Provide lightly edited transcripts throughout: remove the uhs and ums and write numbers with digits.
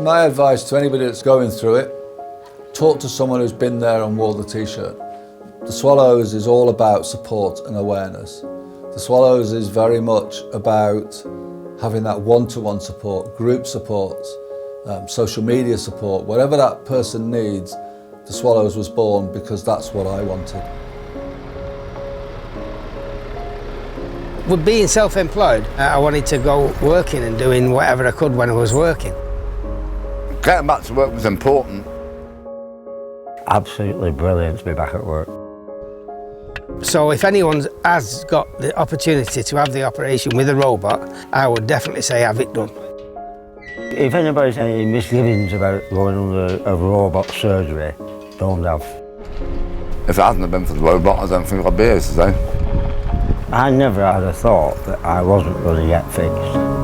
My advice to anybody that's going through it, talk to someone who's been there and wore the t-shirt. The Swallows is all about support and awareness. The Swallows is very much about having that one-to-one support, group support, social media support, whatever that person needs. The Swallows was born because that's what I wanted. With being self-employed, I wanted to go working and doing whatever I could when I was working. Getting back to work was important. Absolutely brilliant to be back at work. So if anyone has got the opportunity to have the operation with a robot, I would definitely say have it done. If anybody's had any misgivings about going under a robot surgery, don't have. If it hadn't been for the robot, I don't think I'd be here today. I never had a thought that I wasn't going to get fixed.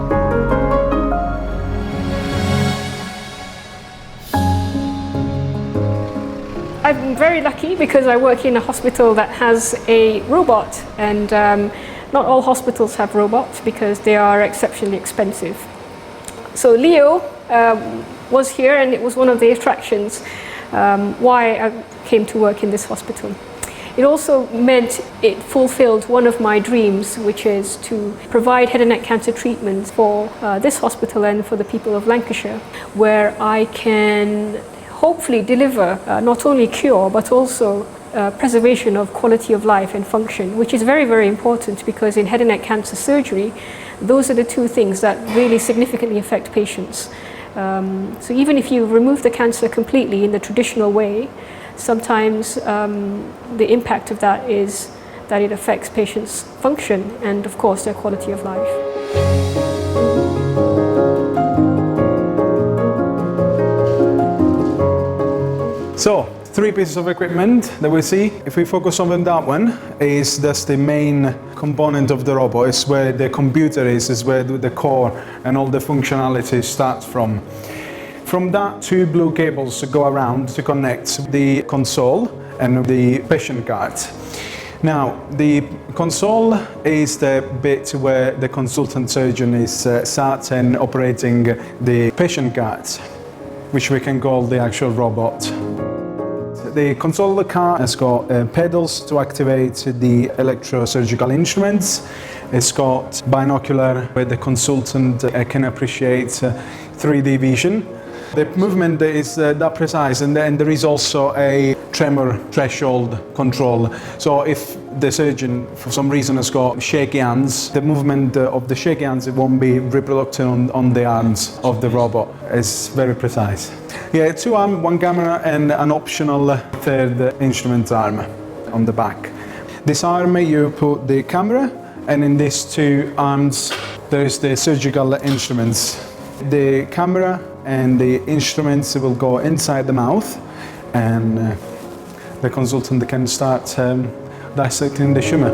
I'm very lucky because I work in a hospital that has a robot, and not all hospitals have robots because they are exceptionally expensive. So Leo was here, and it was one of the attractions why I came to work in this hospital. It also meant it fulfilled one of my dreams, which is to provide head and neck cancer treatment for this hospital and for the people of Lancashire, where I can hopefully deliver not only cure but also preservation of quality of life and function, which is very, very important because in head and neck cancer surgery, those are the two things that really significantly affect patients. So even if you remove the cancer completely in the traditional way, sometimes the impact of that is that it affects patients' function and, of course, their quality of life. So, three pieces of equipment that we see. If we focus on that one, that's the main component of the robot. It's where the computer is where the core and all the functionality starts from. From that, two blue cables go around to connect the console and the patient card. Now, the console is the bit where the consultant surgeon is sat and operating the patient card, which we can call the actual robot. The console of the car has got pedals to activate the electrosurgical instruments. It's got binocular where the consultant can appreciate 3D vision. The movement is that precise, and then there is also a tremor threshold control. So if the surgeon for some reason has got shaky hands, the movement of the shaky hands, it won't be reproduced on the arms of the robot. It's very precise. Yeah, two arms, one camera and an optional third instrument arm on the back. This arm you put the camera, and in these two arms there is the surgical instruments. The camera and the instruments will go inside the mouth, and the consultant can start dissecting the tumour.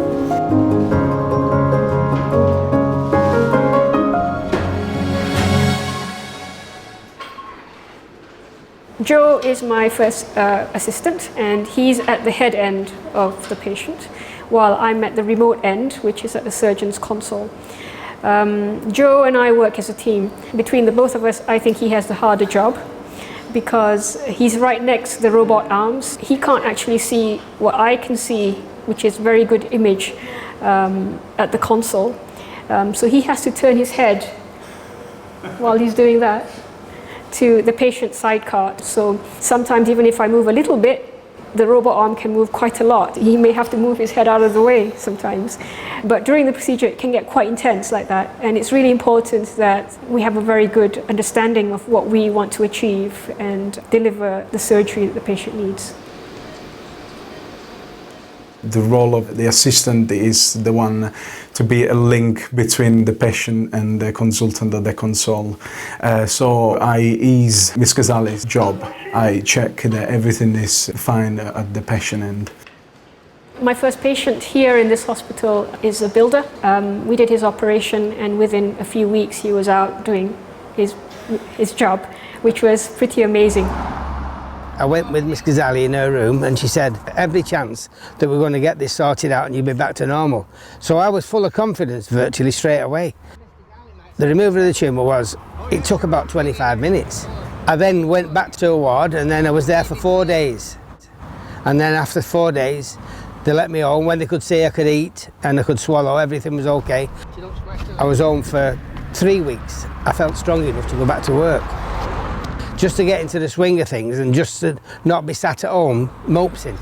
Joe is my first assistant, and he's at the head end of the patient, while I'm at the remote end, which is at the surgeon's console. Joe and I work as a team. Between the both of us, I think he has the harder job because he's right next to the robot arms. He can't actually see what I can see, which is very good image at the console. So he has to turn his head while he's doing that to the patient's side cart. So sometimes even if I move a little bit, the robot arm can move quite a lot. He may have to move his head out of the way sometimes. But during the procedure, it can get quite intense like that. And it's really important that we have a very good understanding of what we want to achieve and deliver the surgery that the patient needs. The role of the assistant is the one to be a link between the patient and the consultant at the console. So I ease Ms. Ghazali's job. I check that everything is fine at the patient end. My first patient here in this hospital is a builder. We did his operation, and within a few weeks he was out doing his job, which was pretty amazing. I went with Miss Ghazali in her room, and she said every chance that we're going to get this sorted out and you'll be back to normal. So I was full of confidence virtually straight away. The removal of the tumour it took about 25 minutes, I then went back to a ward, and then I was there for 4 days. And then after 4 days, they let me home when they could see I could eat and I could swallow, everything was okay. I was home for 3 weeks. I felt strong enough to go back to work. Just to get into the swing of things and just to not be sat at home moping.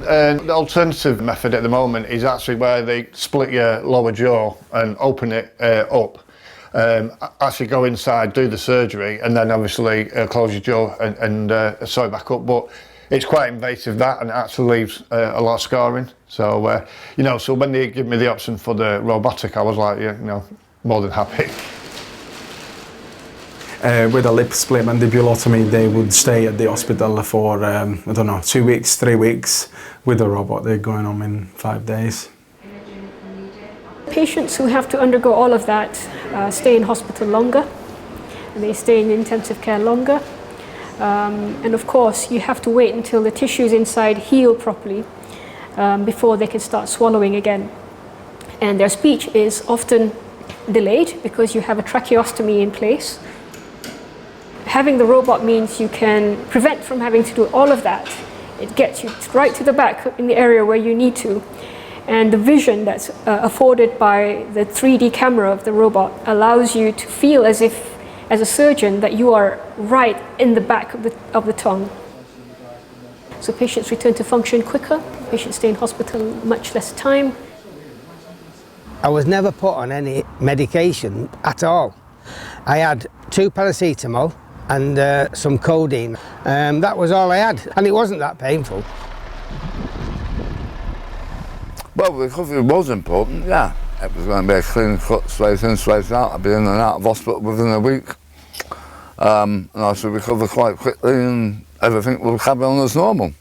The alternative method at the moment is actually where they split your lower jaw and open it up. Actually go inside, do the surgery, and then obviously close your jaw and sew it back up. But it's quite invasive, that, and it actually leaves a lot of scarring. So, you know, so when they give me the option for the robotic, I was like, yeah, you know, more than happy. With a lip split mandibulotomy, they would stay at the hospital for, I don't know, 2 weeks, 3 weeks. With a robot, they're going home in 5 days. Patients who have to undergo all of that stay in hospital longer, and they stay in intensive care longer. And of course, you have to wait until the tissues inside heal properly before they can start swallowing again. And their speech is often delayed because you have a tracheostomy in place. Having the robot means you can prevent from having to do all of that. It gets you right to the back in the area where you need to. And the vision that's afforded by the 3D camera of the robot allows you to feel as if, as a surgeon, that you are right in the back of the tongue. So patients return to function quicker, patients stay in hospital much less time. I was never put on any medication at all. I had 2 paracetamol and some codeine. That was all I had, and it wasn't that painful. Well, the recovery was important, yeah. It was going to be a clean cut, straight in, straight out. I'd be in and out of hospital within a week. And I should recover quite quickly and everything will carry on as normal.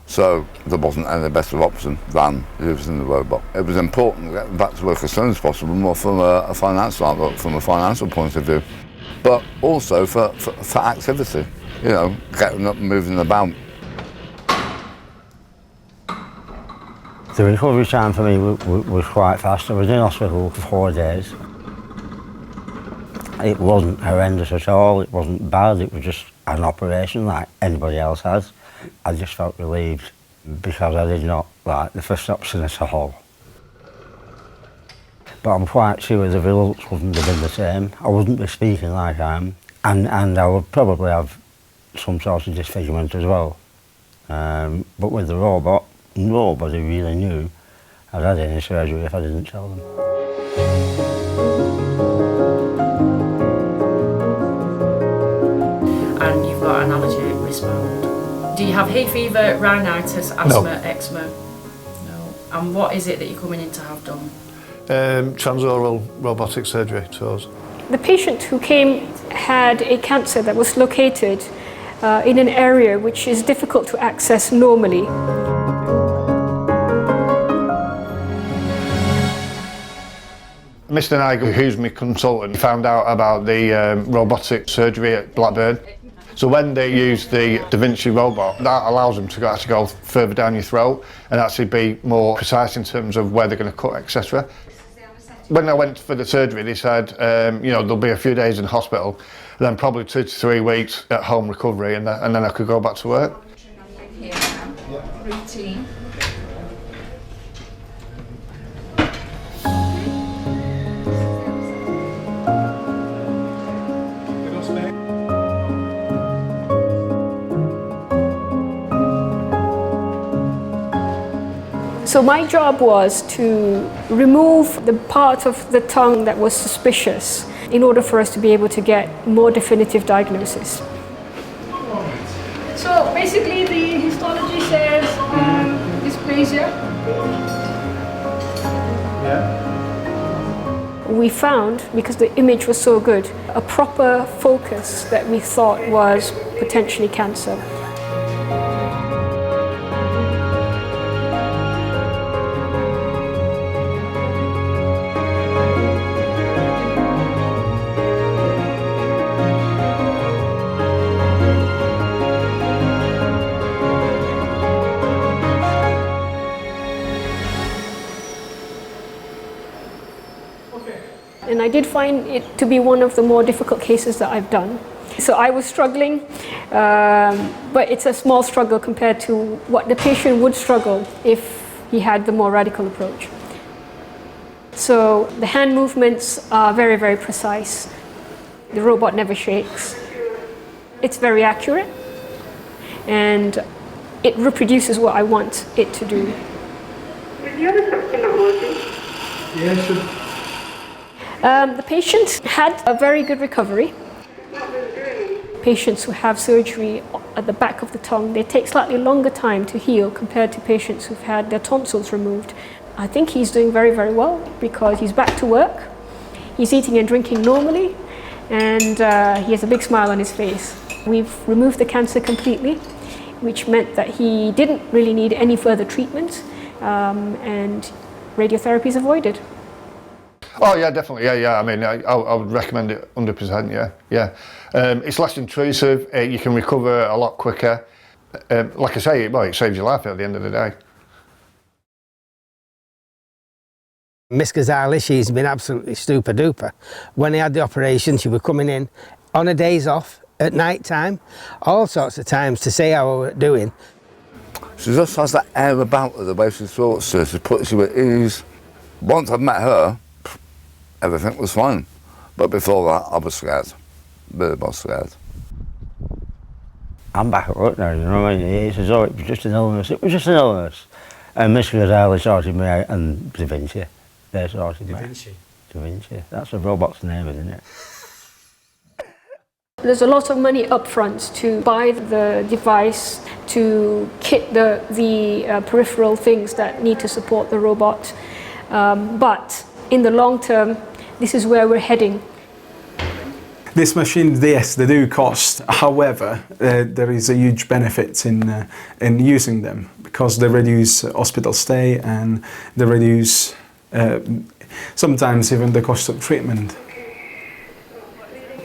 So there wasn't any better option than using the robot. It was important to get back to work as soon as possible, more from a financial outlook, from a financial point of view. But also for activity, you know, getting up and moving about. The recovery time for me was quite fast. I was in hospital for 4 days. It wasn't horrendous at all, it wasn't bad, it was just an operation like anybody else has. I just felt relieved because I did not like the first option at all. But I'm quite sure the results wouldn't have been the same. I wouldn't be speaking like I am, and I would probably have some sort of disfigurement as well. But with the robot, nobody really knew I'd had any surgery if I didn't tell them. And you've got an allergy respond. Do you have hay fever, rhinitis, asthma, eczema? No. And what is it that you're coming in to have done? Transoral robotic surgery to us. The patient who came had a cancer that was located in an area which is difficult to access normally. Mr. Niger, who's my consultant, found out about the robotic surgery at Blackburn. So when they use the Da Vinci robot, that allows them to actually go further down your throat and actually be more precise in terms of where they're going to cut, etc. When I went for the surgery, they said, you know, there'll be a few days in hospital, and then probably 2 to 3 weeks at home recovery, and then I could go back to work. Routine. So my job was to remove the part of the tongue that was suspicious in order for us to be able to get more definitive diagnosis. So basically the histology says dysplasia. We found, because the image was so good, a proper focus that we thought was potentially cancer. And I did find it to be one of the more difficult cases that I've done. So I was struggling, but it's a small struggle compared to what the patient would struggle if he had the more radical approach. So the hand movements are very, very precise. The robot never shakes. It's very accurate, and it reproduces what I want it to do. Is the other section not working? Yeah, sure. The patient had a very good recovery. Patients who have surgery at the back of the tongue, they take slightly longer time to heal compared to patients who've had their tonsils removed. I think he's doing very, very well because he's back to work, he's eating and drinking normally, and he has a big smile on his face. We've removed the cancer completely, which meant that he didn't really need any further treatment, and radiotherapy is avoided. Oh yeah, definitely. Yeah. I mean, I would recommend it 100%. Yeah. It's less intrusive. You can recover a lot quicker. Like I say, it saves your life at the end of the day. Miss Ghazali, she's been absolutely super duper. When he had the operation, she was coming in on her days off, at night time, all sorts of times to see how we were doing. She just has that air about her, the way she talks to her, she puts you at ease. Once I've met her, everything was fine. But before that, I was scared. Really was scared. I'm back at work now, you know what I mean? He says, oh, it was just an illness. It was just an illness. And Miss Ghazali sorted me out, and Da Vinci. They sorted me out. Da Vinci. That's a robot's name, isn't it? There's a lot of money up front to buy the device, to kit the peripheral things that need to support the robot. But in the long term, this is where we're heading. These machines, yes, they do cost. However, there is a huge benefit in using them because they reduce hospital stay and they reduce sometimes even the cost of treatment.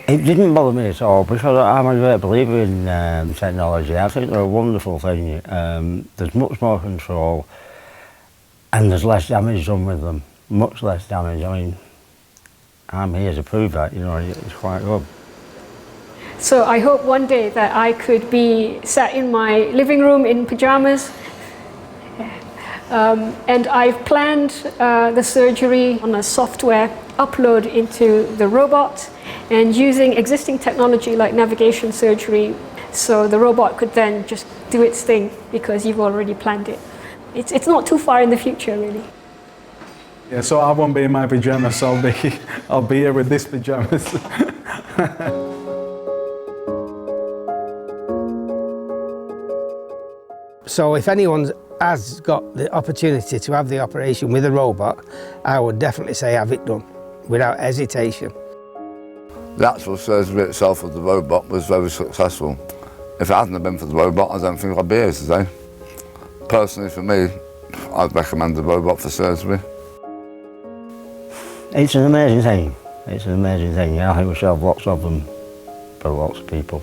It didn't bother me at all because I'm a great believer in technology. I think they're a wonderful thing. There's much more control and there's less damage done with them. Much less damage. I mean, I'm here to prove that, you know, it's quite good. So I hope one day that I could be sat in my living room in pajamas, and I've planned the surgery on a software upload into the robot and using existing technology like navigation surgery, so the robot could then just do its thing because you've already planned it. It's not too far in the future, really. Yeah, so I won't be in my pajamas, I'll be here with these pajamas. So if anyone has got the opportunity to have the operation with a robot, I would definitely say have it done, without hesitation. The actual surgery itself of the robot was very successful. If it hadn't been for the robot, I don't think I'd be here today. Personally, for me, I'd recommend the robot for surgery. It's an amazing thing. It's an amazing thing. I think we should have lots of them for lots of people,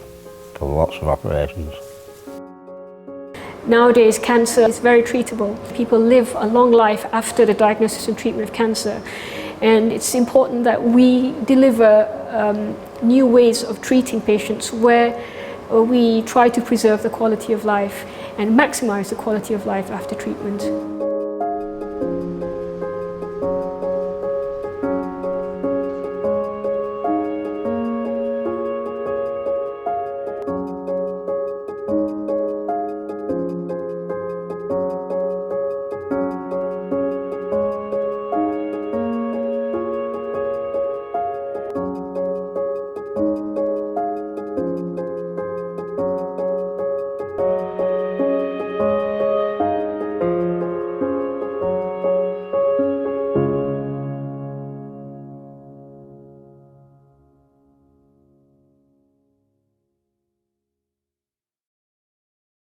for lots of operations. Nowadays, cancer is very treatable. People live a long life after the diagnosis and treatment of cancer. And it's important that we deliver new ways of treating patients where we try to preserve the quality of life and maximize the quality of life after treatment.